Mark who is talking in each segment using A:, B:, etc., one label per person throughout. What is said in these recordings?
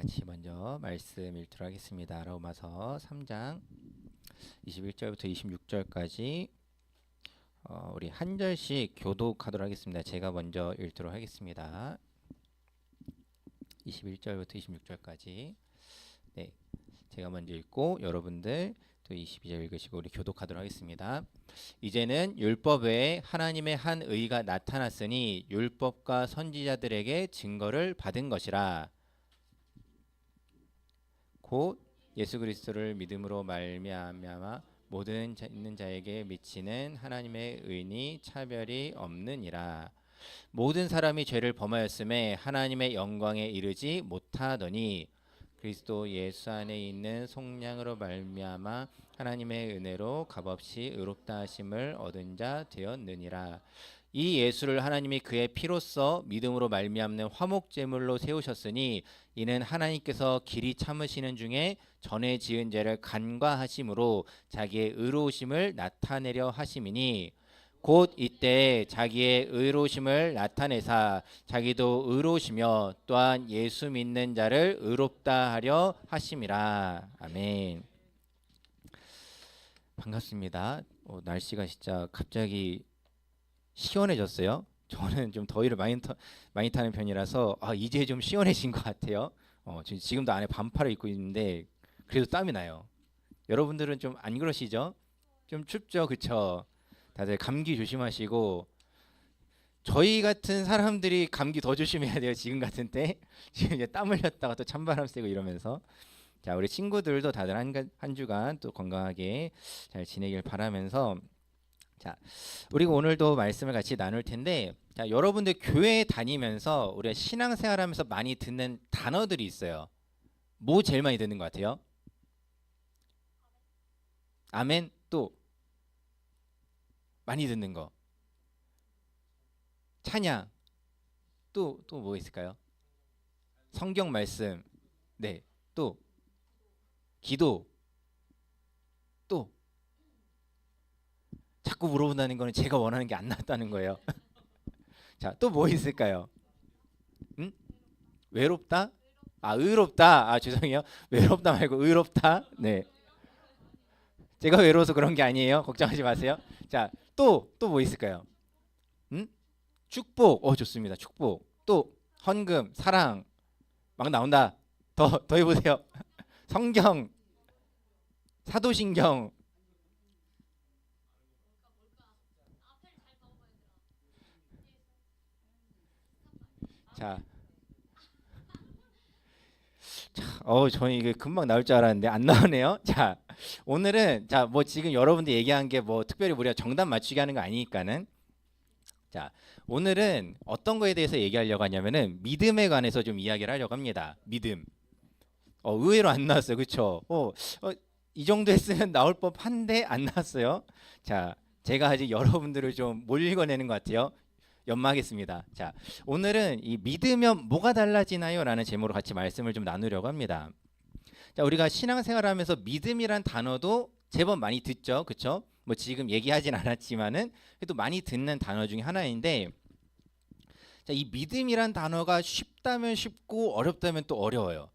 A: 같이 먼저 말씀 읽도록 하겠습니다. 로마서 3장 21절부터 26절까지 우리 한 절씩 교독하도록 하겠습니다. 제가 먼저 읽도록 하겠습니다. 21절부터 26절까지 네, 제가 먼저 읽고 여러분들 또 22절 읽으시고 우리 교독하도록 하겠습니다. 이제는 율법 외에 하나님의 한 의가 나타났으니 율법과 선지자들에게 증거를 받은 것이라. 곧 예수 그리스도를 믿음으로 말미암아 모든 있는 자에게 미치는 하나님의 의니 차별이 없느니라. 모든 사람이 죄를 범하였음에 하나님의 영광에 이르지 못하더니 그리스도 예수 안에 있는 속량으로 말미암아 하나님의 은혜로 값없이 의롭다 하심을 얻은 자 되었느니라. 이 예수를 하나님이 그의 피로써 믿음으로 말미암는 화목 제물로 세우셨으니 이는 하나님께서 길이 참으시는 중에 전에 지은 죄를 간과하심으로 자기의 의로우심을 나타내려 하심이니 곧 이때 자기의 의로우심을 나타내사 자기도 의로우시며 또한 예수 믿는 자를 의롭다 하려 하심이라. 아멘. 반갑습니다. 날씨가 진짜 갑자기 시원해졌어요. 저는 좀 더위를 많이 타는 편이라서 이제 좀 시원해진 것 같아요. 지금도 안에 반팔을 입고 있는데 그래도 땀이 나요. 여러분들은 좀 안 그러시죠? 좀 춥죠, 그쵸? 다들 감기 조심하시고 저희 같은 사람들이 감기 더 조심해야 돼요. 지금 같은 때 지금 이제 땀 흘렸다가 또 찬바람 쐬고 이러면서 자 우리 친구들도 다들 한 주간 또 건강하게 잘 지내길 바라면서 자 우리가 오늘도 말씀을 같이 나눌 텐데 자 여러분들 교회 다니면서 우리가 신앙생활하면서 많이 듣는 단어들이 있어요. 뭐 제일 많이 듣는 것 같아요? 아멘. 또 많이 듣는 거 찬양 또 뭐 있을까요? 성경 말씀 네 또 기도 또 자꾸 물어본다는 거는 제가 원하는 게 안 나왔다는 거예요. 자 또 뭐 있을까요? 외롭다? 의롭다. 죄송해요. 외롭다 말고 의롭다. 네. 제가 외로워서 그런 게 아니에요. 걱정하지 마세요. 자, 또 뭐 있을까요? 축복. 좋습니다. 축복. 또 헌금, 사랑. 막 나온다. 더 해보세요. 성경, 사도신경. 자, 저는 이게 금방 나올 줄 알았는데 안 나오네요. 자, 오늘은 뭐 지금 여러분들 얘기한 게 뭐 특별히 우리가 정답 맞추게 하는 거 아니니까는 자, 오늘은 어떤 거에 대해서 얘기하려고 하냐면은 믿음에 관해서 좀 이야기를 하려고 합니다. 믿음. 의외로 안 나왔어요. 그렇죠? 이 정도 했으면 나올 법한데 안 나왔어요. 자, 제가 아직 여러분들을 좀 못 읽어내는 것 같아요. 연마하겠습니다. 자, 오늘은 이 믿으면 뭐가 달라지나요? 라는 제목으로 같이 말씀을 좀 나누려고 합니다. 자, 우리가 신앙생활하면서 믿음이란 단어도 제법 많이 듣죠. 그렇죠? 뭐 지금 얘기하진 않았지만은 그래도 많이 듣는 단어 중에 하나인데 자, 이 믿음이란 단어가 쉽다면 쉽고 어렵다면 또 어려워요.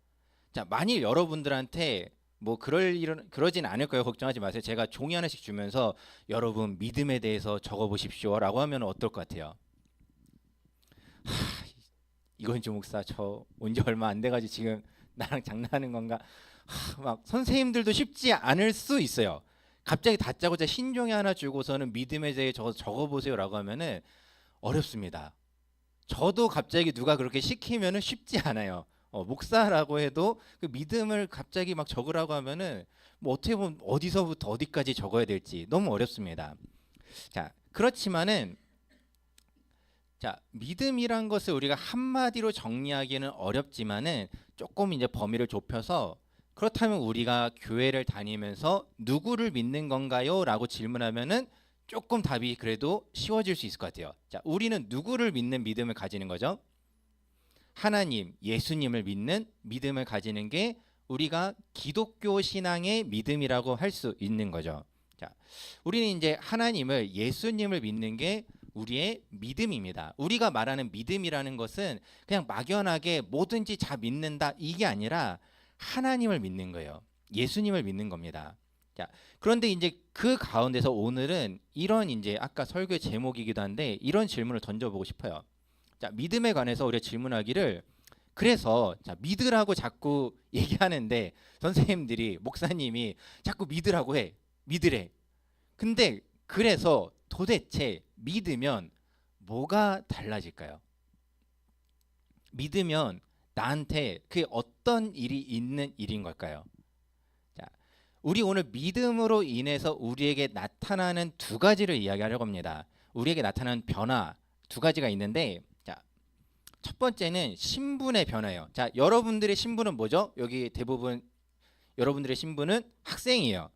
A: 자, 만일 여러분들한테 뭐 그러진 않을 거예요. 걱정하지 마세요. 제가 종이 하나씩 주면서 여러분 믿음에 대해서 적어 보십시오라고 하면 어떨 것 같아요? 이건 좀 목사 저 온 지 얼마 안 돼가지고 지금 나랑 장난하는 건가? 막 선생님들도 쉽지 않을 수 있어요. 갑자기 다짜고짜 신종이 하나 주고서는 믿음에 대해 적어보세요라고 하면은 어렵습니다. 저도 갑자기 누가 그렇게 시키면은 쉽지 않아요. 목사라고 해도 그 믿음을 갑자기 막 적으라고 하면은 뭐 어떻게 보면 어디서부터 어디까지 적어야 될지 너무 어렵습니다. 자, 그렇지만은 자, 믿음이란 것을 우리가 한마디로 정리하기는 어렵지만은 조금 이제 범위를 좁혀서 그렇다면 우리가 교회를 다니면서 누구를 믿는 건가요? 라고 질문하면은 조금 답이 그래도 쉬워질 수 있을 것 같아요. 자, 우리는 누구를 믿는 믿음을 가지는 거죠? 하나님, 예수님을 믿는 믿음을 가지는 게 우리가 기독교 신앙의 믿음이라고 할 수 있는 거죠. 자, 우리는 이제 하나님을 예수님을 믿는 게 우리의 믿음입니다. 우리가 말하는 믿음이라는 것은 그냥 막연하게 뭐든지 다 믿는다 이게 아니라 하나님을 믿는 거예요. 예수님을 믿는 겁니다. 자, 그런데 이제 그 가운데서 오늘은 이런 이제 아까 설교의 제목이기도 한데 이런 질문을 던져보고 싶어요. 자, 믿음에 관해서 우리가 질문하기를 그래서 자, 믿으라고 자꾸 얘기하는데 선생님들이 목사님이 자꾸 믿으라고 해. 믿으래. 근데 그래서 도대체 믿으면 뭐가 달라질까요? 믿으면 나한테 그게 어떤 일이 있는 일인 걸까요? 자, 우리 오늘 믿음으로 인해서 우리에게 나타나는 두 가지를 이야기하려고 합니다. 우리에게 나타나는 변화 두 가지가 있는데 자, 첫 번째는 신분의 변화예요. 자, 여러분들의 신분은 뭐죠? 여기 대부분 여러분들의 신분은 학생이에요.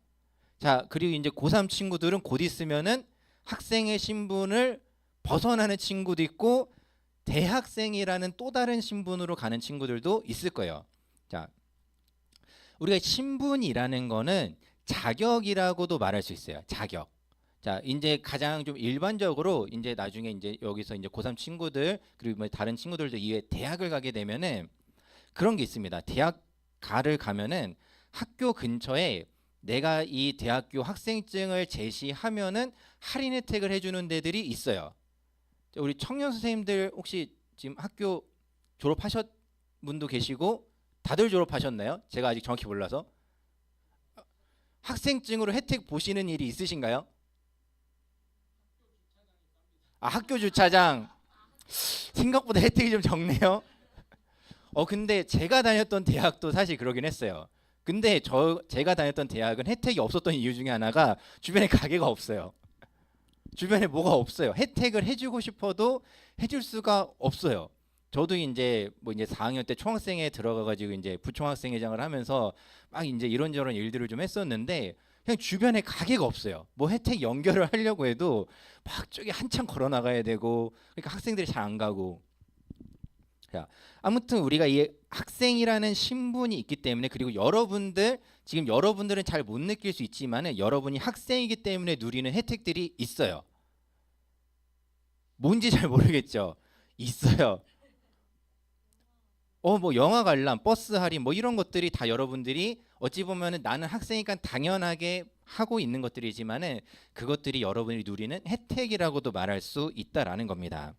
A: 자, 그리고 이제 고3 친구들은 곧 있으면은 학생의 신분을 벗어나는 친구도 있고 대학생이라는 또 다른 신분으로 가는 친구들도 있을 거예요. 자, 우리가 신분이라는 거는 자격이라고도 말할 수 있어요. 자격. 자, 이제 가장 좀 일반적으로 이제 나중에 이제 여기서 이제 고3 친구들 그리고 뭐 다른 친구들도 이외에 대학을 가게 되면은 그런 게 있습니다. 대학가를 가면은 학교 근처에 내가 이 대학교 학생증을 제시하면은 할인 혜택을 해주는 데들이 있어요. 우리 청년 선생님들 혹시 지금 학교 졸업하셨 분도 계시고 다들 졸업하셨나요? 제가 아직 정확히 몰라서 학생증으로 혜택 보시는 일이 있으신가요? 아, 학교 주차장 생각보다 혜택이 좀 적네요. 근데 제가 다녔던 대학도 사실 그러긴 했어요. 근데 제가 다녔던 대학은 혜택이 없었던 이유 중에 하나가 주변에 가게가 없어요. 주변에 뭐가 없어요. 혜택을 해주고 싶어도 해줄 수가 없어요. 저도 이제 뭐 이제 4학년 때 총학생회 들어가가지고 이제 부총학생회장을 하면서 막 이제 이런저런 일들을 좀 했었는데 그냥 주변에 가게가 없어요. 뭐 혜택 연결을 하려고 해도 막 저기 한참 걸어 나가야 되고 그러니까 학생들이 잘 안 가고. 자, 아무튼 우리가 이 학생이라는 신분이 있기 때문에 그리고 지금 여러분들은 잘 못 느낄 수 있지만은 여러분이 학생이기 때문에 누리는 혜택들이 있어요. 뭔지 잘 모르겠죠. 있어요. 뭐 영화 관람, 버스 할인 뭐 이런 것들이 다 여러분들이 어찌 보면은 나는 학생이니까 당연하게 하고 있는 것들이지만은 그것들이 여러분이 누리는 혜택이라고도 말할 수 있다라는 겁니다.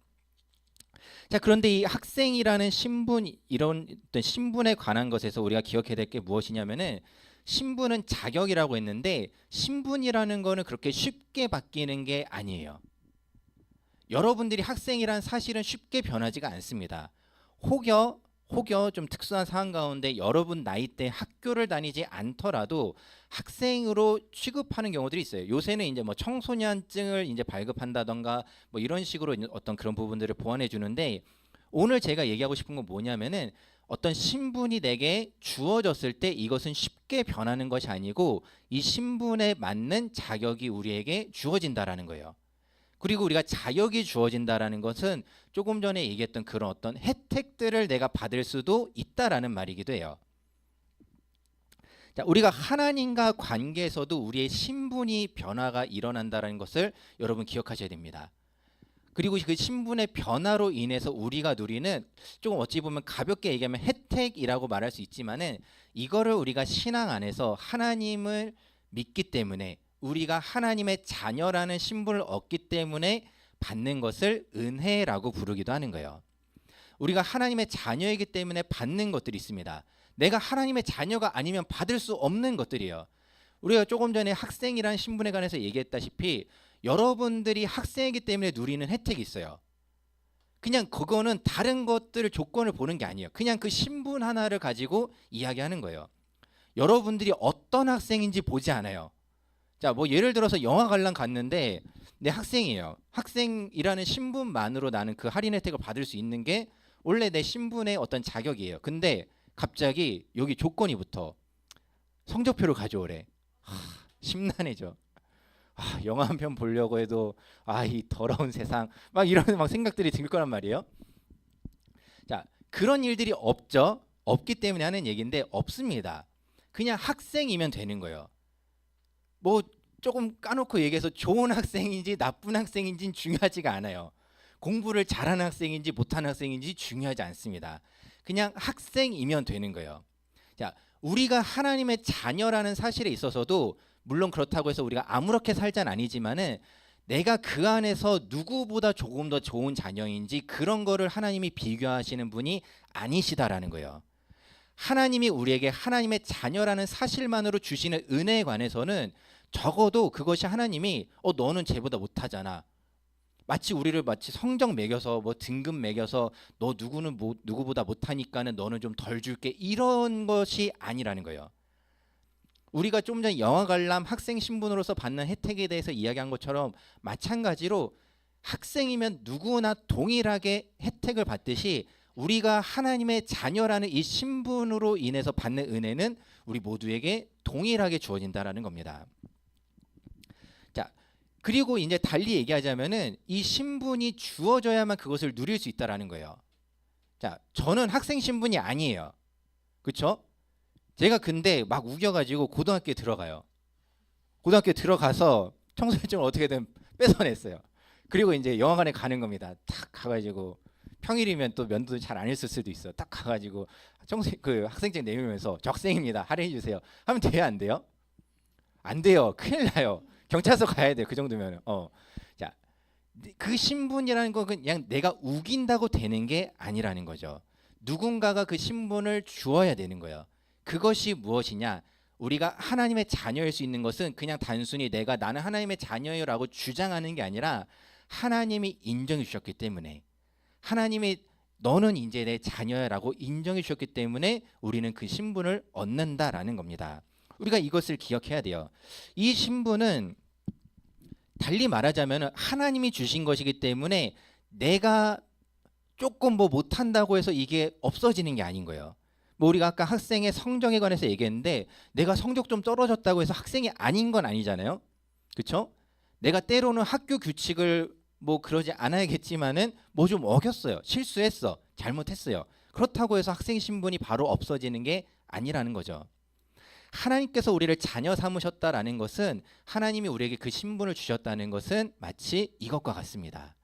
A: 자, 그런데 이 학생이라는 신분 이런 어떤 신분에 관한 것에서 우리가 기억해야 될 게 무엇이냐면은 신분은 자격이라고 했는데 신분이라는 거는 그렇게 쉽게 바뀌는 게 아니에요. 여러분들이 학생이란 사실은 쉽게 변하지가 않습니다. 혹여 좀 특수한 상황 가운데 여러분 나이대 학교를 다니지 않더라도 학생으로 취급하는 경우들이 있어요. 요새는 이제 뭐 청소년증을 이제 발급한다던가 뭐 이런 식으로 어떤 그런 부분들을 보완해 주는데 오늘 제가 얘기하고 싶은 건 뭐냐면은 어떤 신분이 내게 주어졌을 때 이것은 쉽게 변하는 것이 아니고 이 신분에 맞는 자격이 우리에게 주어진다라는 거예요. 그리고 우리가 자격이 주어진다라는 것은 조금 전에 얘기했던 그런 어떤 혜택들을 내가 받을 수도 있다라는 말이기도 해요. 자, 우리가 하나님과 관계에서도 우리의 신분이 변화가 일어난다는 것을 여러분 기억하셔야 됩니다. 그리고 그 신분의 변화로 인해서 우리가 누리는 조금 어찌 보면 가볍게 얘기하면 혜택이라고 말할 수 있지만은 이거를 우리가 신앙 안에서 하나님을 믿기 때문에 우리가 하나님의 자녀라는 신분을 얻기 때문에 받는 것을 은혜라고 부르기도 하는 거예요. 우리가 하나님의 자녀이기 때문에 받는 것들이 있습니다. 내가 하나님의 자녀가 아니면 받을 수 없는 것들이에요. 우리가 조금 전에 학생이라는 신분에 관해서 얘기했다시피 여러분들이 학생이기 때문에 누리는 혜택이 있어요. 그냥 그거는 다른 것들 조건을 보는 게 아니에요. 그냥 그 신분 하나를 가지고 이야기하는 거예요. 여러분들이 어떤 학생인지 보지 않아요. 자, 뭐 예를 들어서 영화 관람 갔는데 내 학생이에요. 학생이라는 신분만으로 나는 그 할인 혜택을 받을 수 있는 게 원래 내 신분의 어떤 자격이에요. 근데 갑자기 여기 조건이 붙어. 성적표를 가져오래. 심란해져. 영화 한 편 보려고 해도 이 더러운 세상 막 이런 막 생각들이 들 거란 말이에요. 자, 그런 일들이 없죠. 없기 때문에 하는 얘기인데 없습니다. 그냥 학생이면 되는 거예요. 뭐 조금 까놓고 얘기해서 좋은 학생인지 나쁜 학생인지는 중요하지가 않아요. 공부를 잘하는 학생인지 못하는 학생인지 중요하지 않습니다. 그냥 학생이면 되는 거예요. 자, 우리가 하나님의 자녀라는 사실에 있어서도 물론 그렇다고 해서 우리가 아무렇게 살자는 아니지만은 내가 그 안에서 누구보다 조금 더 좋은 자녀인지 그런 거를 하나님이 비교하시는 분이 아니시다라는 거예요. 하나님이 우리에게 하나님의 자녀라는 사실만으로 주시는 은혜에 관해서는 적어도 그것이 하나님이 너는 쟤보다 못하잖아. 마치 우리를 마치 성적 매겨서 뭐 등급 매겨서 너 누구는 누구보다 못하니까는 너는 좀 덜 줄게 이런 것이 아니라는 거예요. 우리가 좀 전에 영어 관람 학생 신분으로서 받는 혜택에 대해서 이야기한 것처럼 마찬가지로 학생이면 누구나 동일하게 혜택을 받듯이 우리가 하나님의 자녀라는 이 신분으로 인해서 받는 은혜는 우리 모두에게 동일하게 주어진다라는 겁니다. 자, 그리고 이제 달리 얘기하자면은 이 신분이 주어져야만 그것을 누릴 수 있다라는 거예요. 자, 저는 학생 신분이 아니에요. 그렇죠? 제가 근데 막 우겨가지고 고등학교에 들어가요. 고등학교에 들어가서 청소년증을 어떻게든 뺏어냈어요. 그리고 이제 영화관에 가는 겁니다. 딱 가가지고 평일이면 또 면도 잘 안 했을 수도 있어. 딱 가가지고 그 학생증 내밀면서 저 학생입니다. 할인해 주세요. 하면 돼요, 안 돼요? 안 돼요. 큰일 나요. 경찰서 가야 돼요. 그 정도면. 자, 그 신분이라는 건 그냥 내가 우긴다고 되는 게 아니라는 거죠. 누군가가 그 신분을 주어야 되는 거예요. 그것이 무엇이냐? 우리가 하나님의 자녀일 수 있는 것은 그냥 단순히 내가 나는 하나님의 자녀요라고 주장하는 게 아니라 하나님이 인정해 주셨기 때문에 하나님이 너는 이제 내 자녀야라고 인정해 주셨기 때문에 우리는 그 신분을 얻는다라는 겁니다. 우리가 이것을 기억해야 돼요. 이 신분은 달리 말하자면 하나님이 주신 것이기 때문에 내가 조금 뭐 못한다고 해서 이게 없어지는 게 아닌 거예요. 뭐 우리가 아까 학생의 성적에 관해서 얘기했는데 내가 성적 좀 떨어졌다고 해서 학생이 아닌 건 아니잖아요. 그렇죠? 내가 때로는 학교 규칙을 뭐 그러지 않아야겠지만은 뭐 좀 어겼어요. 실수했어. 잘못했어요. 그렇다고 해서 학생 신분이 바로 없어지는 게 아니라는 거죠. 하나님께서 우리를 자녀 삼으셨다라는 것은 하나님이 우리에게 그 신분을 주셨다는 것은 마치 이것과 같습니다.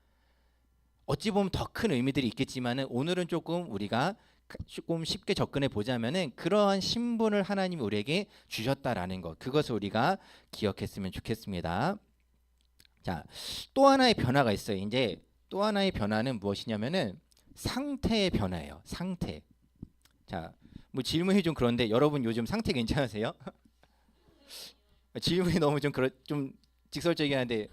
A: 어찌 보면 더 큰 의미들이 있겠지만은 오늘은 조금 우리가 조금 쉽게 접근해 보자면은 그러한 신분을 하나님이 우리에게 주셨다라는 것, 그것을 우리가 기억했으면 좋겠습니다. 자, 또 하나의 변화가 있어요. 이제 또 하나의 변화는 무엇이냐면은 상태의 변화예요. 상태. 자, 뭐 질문이 좀 그런데 여러분 요즘 상태 괜찮으세요? 질문이 너무 좀 직설적이긴 한데,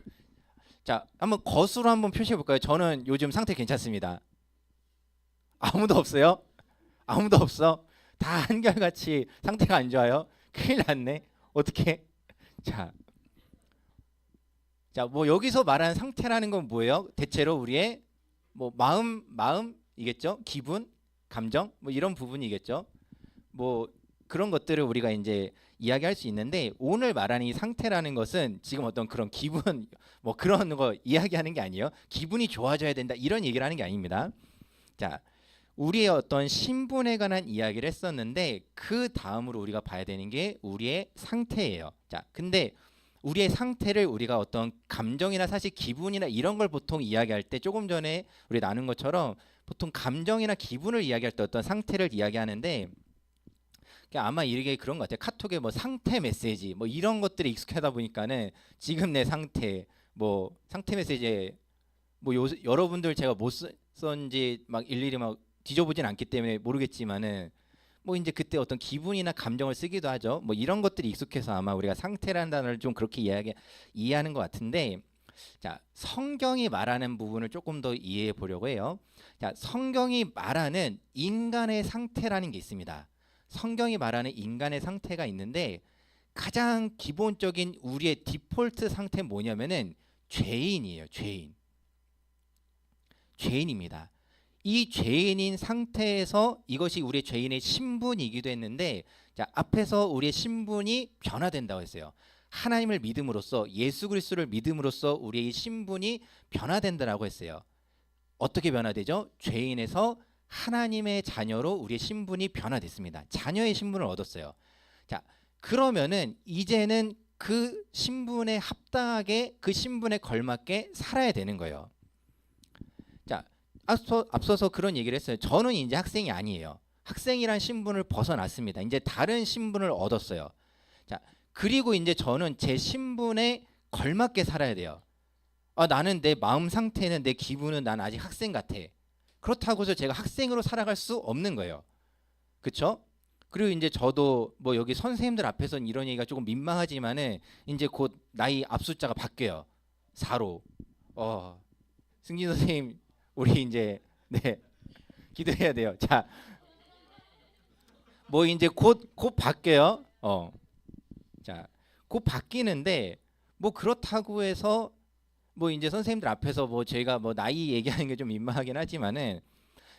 A: 자, 한번 것으로 한번 표시해 볼까요? 저는 요즘 상태 괜찮습니다. 아무도 없어요? 아무도 없어? 다 한결같이 상태가 안 좋아요? 큰일 났네. 어떻게? 자, 뭐 여기서 말하는 상태라는 건 뭐예요? 대체로 우리의 뭐 마음이겠죠? 기분, 감정, 뭐 이런 부분이겠죠? 뭐 그런 것들을 우리가 이제 이야기할 수 있는데 오늘 말하는 이 상태라는 것은 지금 어떤 그런 기분 뭐 그런 거 이야기하는 게 아니에요. 기분이 좋아져야 된다 이런 얘기를 하는 게 아닙니다. 자, 우리의 어떤 신분에 관한 이야기를 했었는데 그 다음으로 우리가 봐야 되는 게 우리의 상태예요. 자, 근데 우리의 상태를 우리가 어떤 감정이나 사실 기분이나 이런 걸 보통 이야기할 때 조금 전에 우리 나눈 것처럼 보통 감정이나 기분을 이야기할 때 어떤 상태를 이야기하는데 아마 이게 그런 것 같아요. 카톡에 뭐 상태 메시지 뭐 이런 것들이 익숙하다 보니까는 지금 내 상태 뭐 상태 메시지에 뭐 여러분들 제가 못 썼는지 막 일일이 막 뒤져보진 않기 때문에 모르겠지만은 뭐 이제 그때 어떤 기분이나 감정을 쓰기도 하죠. 뭐 이런 것들이 익숙해서 아마 우리가 상태라는 단어를 좀 그렇게 이해하는 것 같은데, 자, 성경이 말하는 부분을 조금 더 이해해 보려고 해요. 자, 성경이 말하는 인간의 상태라는 게 있습니다. 성경이 말하는 인간의 상태가 있는데 가장 기본적인 우리의 디폴트 상태는 뭐냐면은 죄인이에요. 죄인입니다. 이 죄인인 상태에서 이것이 우리의 죄인의 신분이기도 했는데, 자, 앞에서 우리의 신분이 변화된다고 했어요. 하나님을 믿음으로써 예수 그리스도를 믿음으로써 우리의 신분이 변화된다라고 했어요. 어떻게 변화되죠? 죄인에서 하나님의 자녀로 우리의 신분이 변화됐습니다. 자녀의 신분을 얻었어요. 자, 그러면은 이제는 그 신분에 합당하게 그 신분에 걸맞게 살아야 되는 거예요. 자, 앞서서 그런 얘기를 했어요. 저는 이제 학생이 아니에요. 학생이란 신분을 벗어났습니다. 이제 다른 신분을 얻었어요. 자, 그리고 이제 저는 제 신분에 걸맞게 살아야 돼요. 나는 내 마음 상태는 내 기분은 난 아직 학생 같아. 그렇다고 해서 제가 학생으로 살아갈 수 없는 거예요. 그렇죠? 그리고 이제 저도 뭐 여기 선생님들 앞에서는 이런 얘기가 조금 민망하지만은 이제 곧 나이 앞숫자가 바뀌어요. 4로. 승진 선생님 우리 이제 네 기도해야 돼요. 자, 뭐 이제 곧 바뀌어요. 자, 곧 바뀌는데 뭐 그렇다고 해서 뭐 이제 선생님들 앞에서 뭐 저희가 뭐 나이 얘기하는 게 좀 민망하긴 하지만은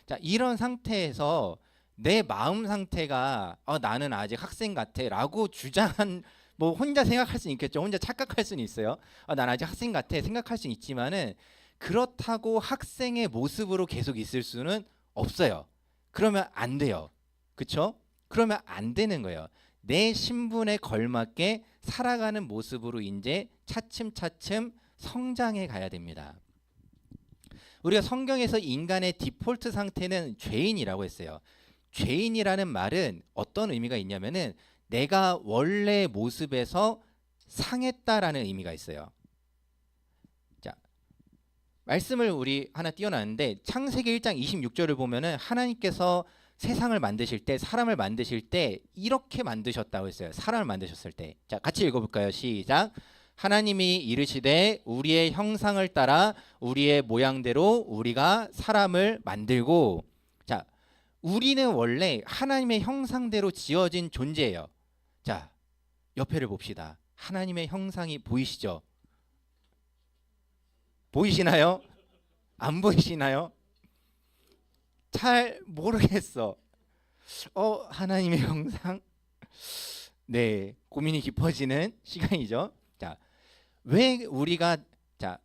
A: 자, 이런 상태에서 내 마음 상태가 나는 아직 학생 같아라고 주장한 뭐 혼자 생각할 수는 있겠죠. 혼자 착각할 수는 있어요. 난 아직 학생 같아 생각할 수는 있지만은 그렇다고 학생의 모습으로 계속 있을 수는 없어요. 그러면 안 돼요. 그렇죠? 그러면 안 되는 거예요. 내 신분에 걸맞게 살아가는 모습으로 이제 차츰차츰 성장해 가야 됩니다. 우리가 성경에서 인간의 디폴트 상태는 죄인이라고 했어요. 죄인이라는 말은 어떤 의미가 있냐면은 내가 원래 모습에서 상했다라는 의미가 있어요. 자, 말씀을 우리 하나 띄워놨는데 창세기 1장 26절을 보면은 하나님께서 세상을 만드실 때 사람을 만드실 때 이렇게 만드셨다고 했어요. 사람을 만드셨을 때. 자, 같이 읽어볼까요? 시작. 하나님이 이르시되 우리의 형상을 따라 우리의 모양대로 우리가 사람을 만들고. 자, 우리는 원래 하나님의 형상대로 지어진 존재예요. 자, 옆에를 봅시다. 하나님의 형상이 보이시죠? 보이시나요? 안 보이시나요? 잘 모르겠어. 하나님의 형상? 네, 고민이 깊어지는 시간이죠. 자,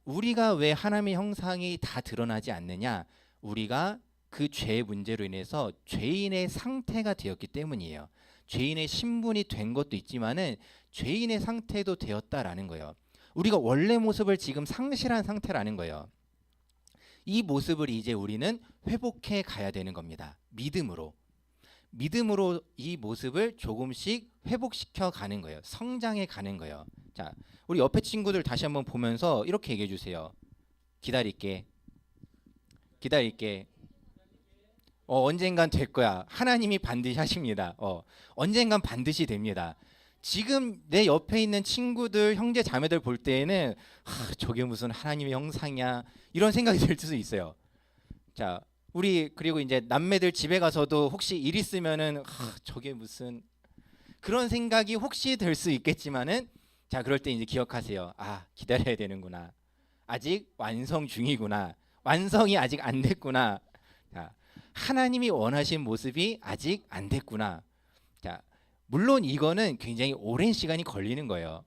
A: 우리가 왜 하나님의 형상이 다 드러나지 않느냐? 우리가 그 죄의 문제로 인해서 죄인의 상태가 되었기 때문이에요. 죄인의 신분이 된 것도 있지만은 죄인의 상태도 되었다라는 거예요. 우리가 원래 모습을 지금 상실한 상태라는 거예요. 이 모습을 이제 우리는 회복해 가야 되는 겁니다. 믿음으로 이 모습을 조금씩 회복시켜 가는 거예요. 성장해 가는 거예요. 자, 우리 옆에 친구들 다시 한번 보면서 이렇게 얘기해 주세요. 기다릴게. 언젠간 될 거야. 하나님이 반드시 하십니다. 언젠간 반드시 됩니다. 지금 내 옆에 있는 친구들, 형제 자매들 볼 때에는 저게 무슨 하나님의 형상이야 이런 생각이 들 수 있어요. 자, 우리 그리고 이제 남매들 집에 가서도 혹시 일 있으면은 저게 무슨 그런 생각이 혹시 들 수 있겠지만은 자, 그럴 때 이제 기억하세요. 기다려야 되는구나. 아직 완성 중이구나. 완성이 아직 안 됐구나. 자, 하나님이 원하신 모습이 아직 안 됐구나. 자, 물론 이거는 굉장히 오랜 시간이 걸리는 거예요.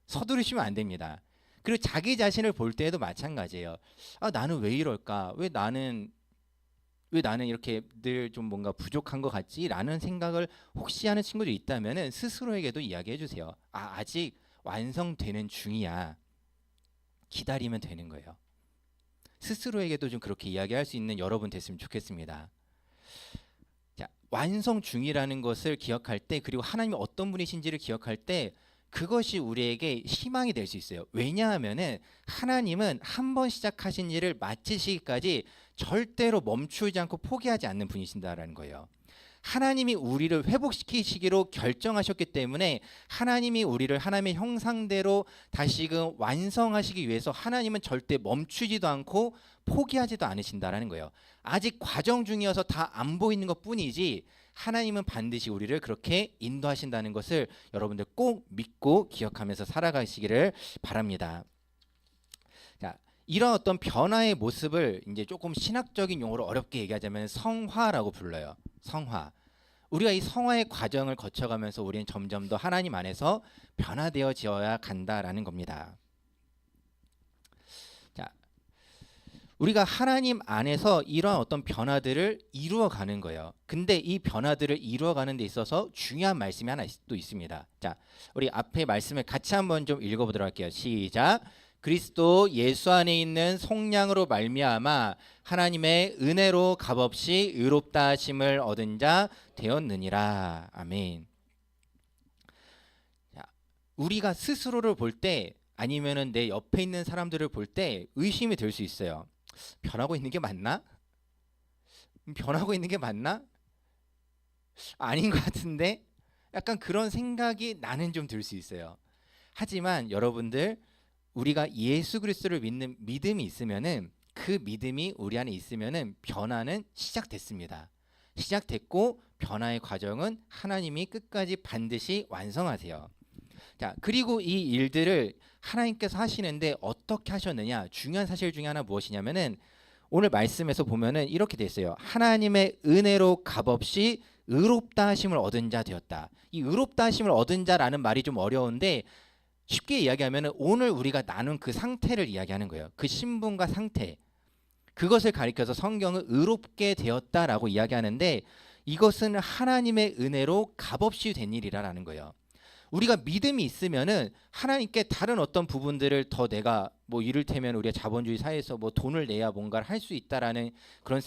A: 서두르시면 안 됩니다. 그리고 자기 자신을 볼 때에도 마찬가지예요. 나는 왜 이럴까? 왜 나는 이렇게 늘 좀 뭔가 부족한 것 같지? 라는 생각을 혹시 하는 친구들이 있다면 스스로에게도 이야기해 주세요. 아직 완성되는 중이야. 기다리면 되는 거예요. 스스로에게도 좀 그렇게 이야기할 수 있는 여러분 됐으면 좋겠습니다. 자, 완성 중이라는 것을 기억할 때 그리고 하나님이 어떤 분이신지를 기억할 때 그것이 우리에게 희망이 될 수 있어요. 왜냐하면은 하나님은 한 번 시작하신 일을 마치시기까지 절대로 멈추지 않고 포기하지 않는 분이신다라는 거예요. 하나님이 우리를 회복시키시기로 결정하셨기 때문에 하나님이 우리를 하나님의 형상대로 다시금 완성하시기 위해서 하나님은 절대 멈추지도 않고 포기하지도 않으신다라는 거예요. 아직 과정 중이어서 다 안 보이는 것뿐이지 하나님은 반드시 우리를 그렇게 인도하신다는 것을 여러분들 꼭 믿고 기억하면서 살아가시기를 바랍니다. 자, 이런 어떤 변화의 모습을 이제 조금 신학적인 용어로 어렵게 얘기하자면 성화라고 불러요. 성화. 우리가 이 성화의 과정을 거쳐가면서 우리는 점점 더 하나님 안에서 변화되어져야 간다라는 겁니다. 자, 우리가 하나님 안에서 이러한 어떤 변화들을 이루어가는 거예요. 근데 이 변화들을 이루어가는 데 있어서 중요한 말씀이 하나 또 있습니다. 자, 우리 앞에 말씀을 같이 한번 좀 읽어보도록 할게요. 시작. 그리스도 예수 안에 있는 속량으로 말미암아 하나님의 은혜로 값없이 의롭다 하심을 얻은 자 되었느니라. 아멘. 자, 우리가 스스로를 볼 때 아니면은 내 옆에 있는 사람들을 볼 때 의심이 들 수 있어요. 변하고 있는 게 맞나? 변하고 있는 게 맞나? 아닌 것 같은데? 약간 그런 생각이 나는 좀 들 수 있어요. 하지만 여러분들, 우리가 예수 그리스도를 믿는 믿음이 있으면은, 그 믿음이 우리 안에 있으면은 변화는 시작됐습니다. 시작됐고 변화의 과정은 하나님이 끝까지 반드시 완성하세요. 자, 그리고 이 일들을 하나님께서 하시는데 어떻게 하셨느냐? 중요한 사실 중에 하나 무엇이냐면은, 오늘 말씀에서 보면은 이렇게 돼 있어요. 하나님의 은혜로 값없이 의롭다 하심을 얻은 자 되었다. 이 의롭다 하심을 얻은 자라는 말이 좀 어려운데, 쉽게 이야기하면은 오늘 우리가 나눈 그 상태를 이야기하는 거예요. 그 신분과 상태. 그것을 가리켜서 성경은 의롭게 되었다라고 이야기하는데, 이것은 하나님의 은혜로 값없이 된 일이라는 거예요. 우리가 믿음이 있으면은 하나님께 다른 어떤 부분들을 더 내가 뭐 이를테면 우리가 자본주의 사회에서 뭐 돈을 내야 뭔가를 할 수 있다라는 그런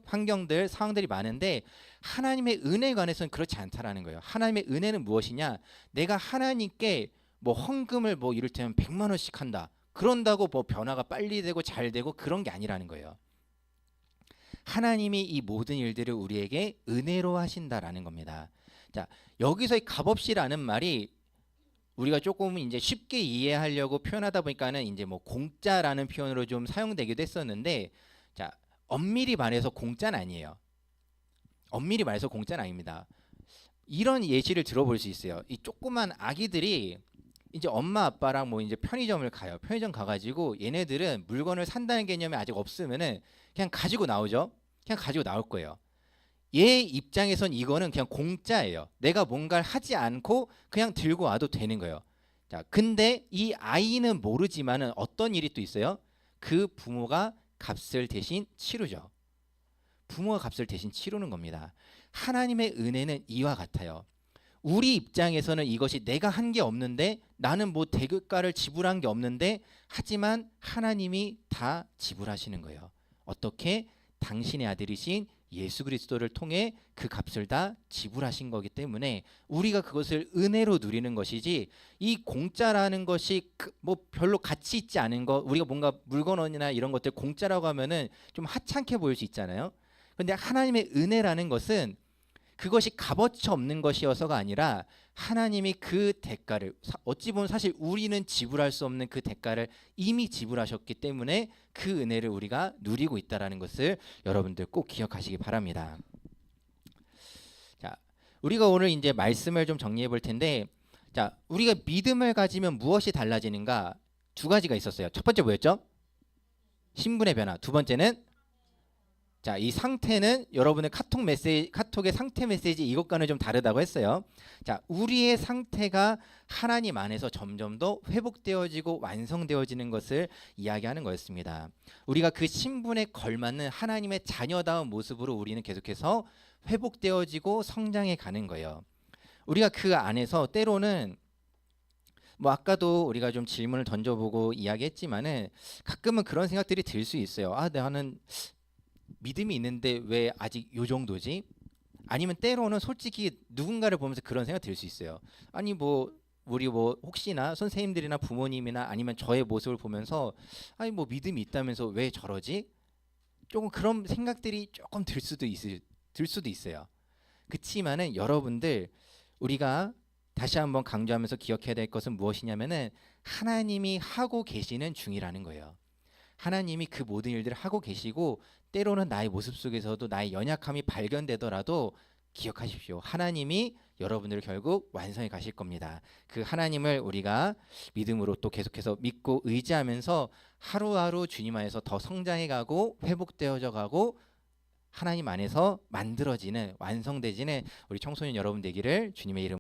A: 환경들, 상황들이 많은데, 하나님의 은혜에 관해서는 그렇지 않다라는 거예요. 하나님의 은혜는 무엇이냐? 내가 하나님께 뭐 헌금을 뭐 이를테면 100만 원씩 한다. 그런다고 뭐 변화가 빨리 되고 잘 되고 그런 게 아니라는 거예요. 하나님이 이 모든 일들을 우리에게 은혜로 하신다라는 겁니다. 자, 여기서의 값없이라는 말이 우리가 조금 이제 쉽게 이해하려고 표현하다 보니까는 이제 뭐 공짜라는 표현으로 좀 사용되기도 했었는데, 자, 엄밀히 말해서 공짜는 아니에요. 엄밀히 말해서 공짜는 아닙니다. 이런 예시를 들어볼 수 있어요. 이 조그만 아기들이 이제 엄마 아빠랑 뭐 이제 편의점을 가요. 편의점 가가지고 얘네들은 물건을 산다는 개념이 아직 없으면은 그냥 가지고 나오죠. 그냥 가지고 나올 거예요. 얘 입장에선 이거는 그냥 공짜예요. 내가 뭔가를 하지 않고 그냥 들고 와도 되는 거예요. 자, 근데 이 아이는 모르지만은 어떤 일이 또 있어요? 그 부모가 값을 대신 치르죠. 부모가 값을 대신 치르는 겁니다. 하나님의 은혜는 이와 같아요. 우리 입장에서는 이것이 내가 한 게 없는데, 나는 뭐 대가를 지불한 게 없는데, 하지만 하나님이 다 지불하시는 거예요. 어떻게? 당신의 아들이신 예수 그리스도를 통해 그 값을 다 지불하신 거기 때문에 우리가 그것을 은혜로 누리는 것이지, 이 공짜라는 것이 뭐 별로 가치 있지 않은 거, 우리가 뭔가 물건이나 이런 것들 공짜라고 하면은 좀 하찮게 보일 수 있잖아요. 근데 하나님의 은혜라는 것은 그것이 값어치 없는 것이어서가 아니라 하나님이 그 대가를, 어찌 보면 사실 우리는 지불할 수 없는 그 대가를 이미 지불하셨기 때문에 그 은혜를 우리가 누리고 있다는 것을 여러분들 꼭 기억하시기 바랍니다. 자, 우리가 오늘 이제 말씀을 좀 정리해 볼 텐데, 자, 우리가 믿음을 가지면 무엇이 달라지는가? 두 가지가 있었어요. 첫 번째 뭐였죠? 신분의 변화. 두 번째는, 자, 이 상태는 여러분의 카톡의 상태 메시지 이것과는 좀 다르다고 했어요. 자, 우리의 상태가 하나님 안에서 점점 더 회복되어지고 완성되어지는 것을 이야기하는 거였습니다. 우리가 그 신분에 걸맞는 하나님의 자녀다운 모습으로 우리는 계속해서 회복되어지고 성장해 가는 거예요. 우리가 그 안에서 때로는 뭐 아까도 우리가 좀 질문을 던져보고 이야기했지만은 가끔은 그런 생각들이 들 수 있어요. 아, 나는 믿음이 있는데 왜 아직 요 정도지? 아니면 때로는 솔직히 누군가를 보면서 그런 생각 들 수 있어요. 아니 뭐 우리 뭐 혹시나 선생님들이나 부모님이나 아니면 저의 모습을 보면서 아니 뭐 믿음이 있다면서 왜 저러지? 조금 그런 생각들이 조금 들 수도 있어요. 그치만은 여러분들, 우리가 다시 한번 강조하면서 기억해야 될 것은 무엇이냐면은 하나님이 하고 계시는 중이라는 거예요. 하나님이 그 모든 일들을 하고 계시고, 때로는 나의 모습 속에서도 나의 연약함이 발견되더라도 기억하십시오. 하나님이 여러분들을 결국 완성해 가실 겁니다. 그 하나님을 우리가 믿음으로 또 계속해서 믿고 의지하면서 하루하루 주님 안에서 더 성장해 가고 회복되어져 가고 하나님 안에서 만들어지는, 완성되지는 우리 청소년 여러분 되기를 주님의 이름